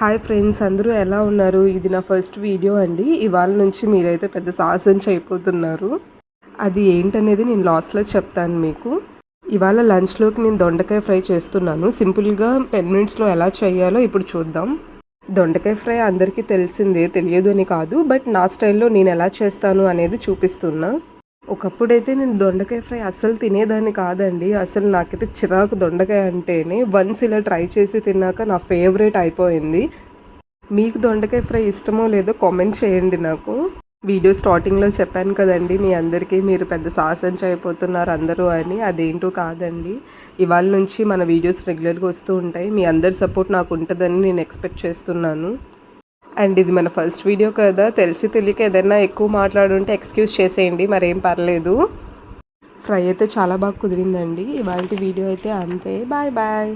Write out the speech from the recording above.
Hi friends, అందరూ ఎలా ఉన్నారు? ఇది నా ఫస్ట్ వీడియో అండి. ఇవాళ నుంచి మీరైతే పెద్ద సాహసం చేయబోతున్నారు. అది ఏంటనేది నేను లాస్ట్లో చెప్తాను మీకు. ఇవాళ లంచ్లోకి నేను దొండకాయ ఫ్రై చేస్తున్నాను. సింపుల్గా 10 మినిట్స్లో ఎలా చేయాలో ఇప్పుడు చూద్దాం. దొండకాయ ఫ్రై అందరికీ తెలిసిందే, తెలియదు అని కాదు. బట్ నా స్టైల్లో నేను ఎలా చేస్తాను అనేది చూపిస్తున్నా. ఒకప్పుడైతే నేను దొండకాయ ఫ్రై అస్సలు తినేదాన్ని కాదండి. అసలు నాకైతే చిరాకు దొండకాయ అంటేనే. వన్స్ ఇలా ట్రై చేసి తిన్నాక నా ఫేవరెట్ అయిపోయింది. మీకు దొండకాయ ఫ్రై ఇష్టమో లేదో కామెంట్ చేయండి నాకు. వీడియో స్టార్టింగ్లో చెప్పాను కదండి మీ అందరికీ, మీరు పెద్ద సాహసం చేయబోతున్నారు అందరూ అని. అదేంటో కాదండి, ఇవాళ నుంచి మన వీడియోస్ రెగ్యులర్గా వస్తూ ఉంటాయి. మీ అందరి సపోర్ట్ నాకు ఉంటుందని నేను ఎక్స్పెక్ట్ చేస్తున్నాను. అండ్ ఇది మన ఫస్ట్ వీడియో కదా, తెలిసి తెలియక ఏదైనా ఎక్కువ మాట్లాడుంటే ఎక్స్క్యూజ్ చేసేయండి, మరేం పర్లేదు. ఫ్రై అయితే చాలా బాగా కుదిరిందండి. ఇవాళ వీడియో అయితే అంతే. Bye bye.